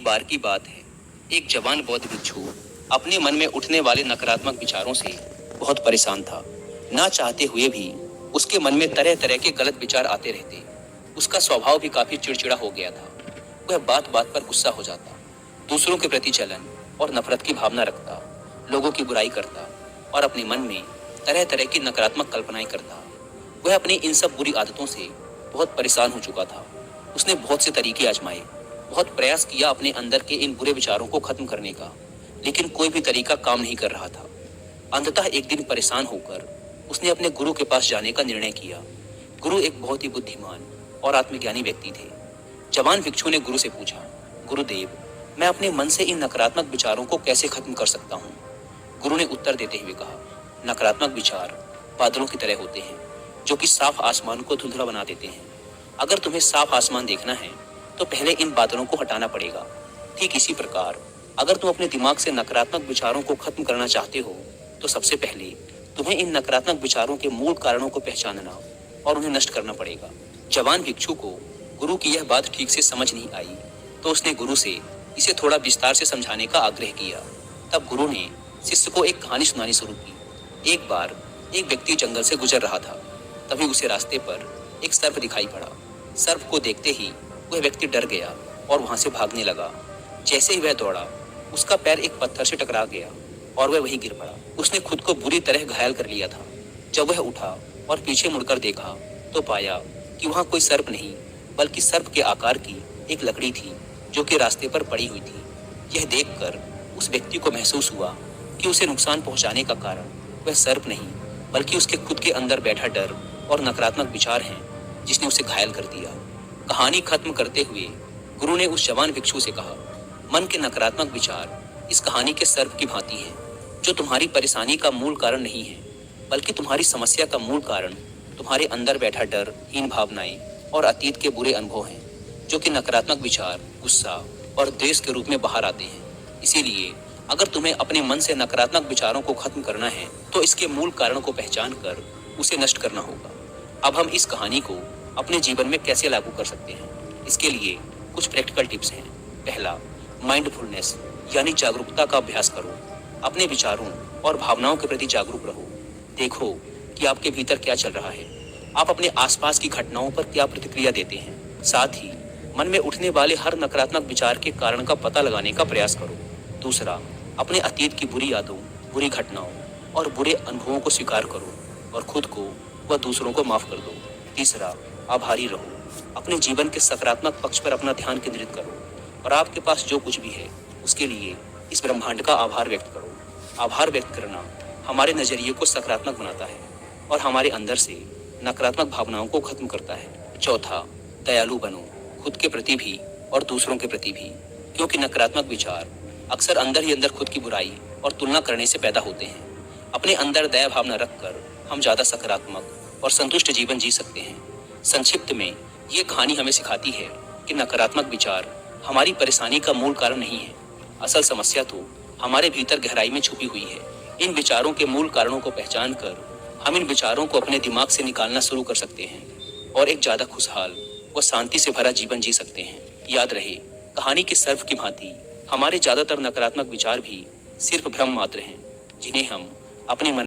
बार की बात है। एक जवान बौद्ध भिक्षु अपने मन में उठने वाले नकारात्मक विचारों से बहुत परेशान था। ना चाहते हुए भी उसके मन में तरह तरह के गलत विचार आते रहते। उसका स्वभाव भी काफी चिड़चिड़ा हो गया था। वह बात बात पर गुस्सा हो जाता, दूसरों के प्रति जलन और नफरत की भावना रखता, लोगों की बुराई करता और अपने मन में तरह तरह की नकारात्मक कल्पनाएं करता। वह अपनी इन सब बुरी आदतों से बहुत परेशान हो चुका था। उसने बहुत से तरीके आजमाए, बहुत प्रयास किया अपने अंदर के इन बुरे विचारों को खत्म करने का, लेकिन कोई भी तरीका काम नहीं कर रहा था। अंततः एक दिन परेशान होकर उसने अपने गुरु के पास जाने का निर्णय किया। गुरु एक बहुत ही बुद्धिमान और आत्मज्ञानी व्यक्ति थे। जवान भिक्षु ने गुरु से पूछा, गुरुदेव, मैं अपने मन से इन नकारात्मक विचारों को कैसे खत्म कर सकता हूँ? गुरु ने उत्तर देते हुए कहा, नकारात्मक विचार बादलों की तरह होते हैं जो कि साफ आसमान को धुंधला बना देते हैं। अगर तुम्हें साफ आसमान देखना है तो पहले इन बादलों को हटाना पड़ेगा। ठीक इसी प्रकार अगर तुम अपने दिमाग से नकारात्मक विचारों को खत्म करना चाहते हो तो सबसे पहले तुम्हें इन नकारात्मक विचारों के मूल कारणों को पहचानना और उन्हें नष्ट करना पड़ेगा। जवान भिक्षु को गुरु की यह बात ठीक से समझ नहीं आई, तो उसने गुरु से इसे थोड़ा विस्तार से समझाने का आग्रह किया। तब गुरु ने शिष्य को एक कहानी सुनानी शुरू की। एक बार एक व्यक्ति जंगल से गुजर रहा था। तभी उसे रास्ते पर एक सर्प दिखाई पड़ा। सर्प को देखते ही वह व्यक्ति डर गया और वहां से भागने लगा। जैसे ही वह दौड़ा, उसका पैर एक पत्थर से टकरा गया और वह वहीं गिर पड़ा। उसने खुद को बुरी तरह घायल कर लिया था। जब वह उठा और पीछे मुड़कर देखा तो पाया कि वहां कोई सर्प नहीं, बल्कि सर्प के आकार की एक लकड़ी थी जो कि रास्ते पर पड़ी हुई थी। यह देखकर उस व्यक्ति को महसूस हुआ कि उसे नुकसान पहुंचाने का कारण वह सर्प नहीं, बल्कि उसके खुद के अंदर बैठा डर और नकारात्मक विचार हैं, जिसने उसे घायल कर दिया। कहानी खत्म करते हुए गुरु ने उस जवान भिक्षु से कहा, मन के नकारात्मक विचार इस कहानी के सर्प की भांति हैं, जो तुम्हारी परेशानी का मूल कारण नहीं है, बल्कि तुम्हारी समस्या का मूल कारण तुम्हारे अंदर बैठा डर, हीन भावनाएं और अतीत के बुरे अनुभव हैं, जो कि नकारात्मक विचार, गुस्सा और द्वेष के रूप में बाहर आते हैं। इसीलिए अगर तुम्हें अपने मन से नकारात्मक विचारों को खत्म करना है तो इसके मूल कारण को पहचान कर उसे नष्ट करना होगा। अब हम इस कहानी को अपने जीवन में कैसे लागू कर सकते हैं, इसके लिए कुछ प्रैक्टिकल टिप्स हैं। पहला, माइंडफुलनेस यानी जागरूकता का अभ्यास करो। अपने विचारों और भावनाओं के प्रति जागरूक रहो। देखो कि आपके भीतर क्या चल रहा है, आप अपने आसपास की घटनाओं पर क्या प्रतिक्रिया देते हैं। साथ ही मन में उठने वाले हर नकारात्मक विचार के कारण का पता लगाने का प्रयास करो। दूसरा, अपने अतीत की बुरी यादों, बुरी घटनाओं और बुरे अनुभवों को स्वीकार करो और खुद को व दूसरों को माफ कर दो। तीसरा, आभारी रहो। अपने जीवन के सकारात्मक पक्ष पर अपना ध्यान केंद्रित करो और आपके पास जो कुछ भी है उसके लिए इस ब्रह्मांड का आभार व्यक्त करो। आभार व्यक्त करना हमारे नजरिए को सकारात्मक बनाता है और हमारे अंदर से नकारात्मक भावनाओं को खत्म करता है। चौथा, दयालु बनो, खुद के प्रति भी और दूसरों के प्रति भी, क्योंकि नकारात्मक विचार अक्सर अंदर ही अंदर खुद की बुराई और तुलना करने से पैदा होते हैं। अपने अंदर दया भावना रखकर हम ज्यादा सकारात्मक और संतुष्ट जीवन जी सकते हैं। संक्षिप्त में ये कहानी हमें सिखाती है कि नकारात्मक विचार हमारी परेशानी का मूल कारण नहीं है। असल समस्या तो हमारे भीतर गहराई में छुपी हुई है। इन विचारों के मूल कारणों को पहचान कर हम इन विचारों को अपने दिमाग से निकालना शुरू कर सकते हैं और एक ज्यादा खुशहाल व शांति से भरा जीवन जी सकते हैं। याद रहे, कहानी के सर्प की भांति हमारे ज्यादातर नकारात्मक विचार भी सिर्फ भ्रम मात्र हैं, जिन्हें हम अपने मन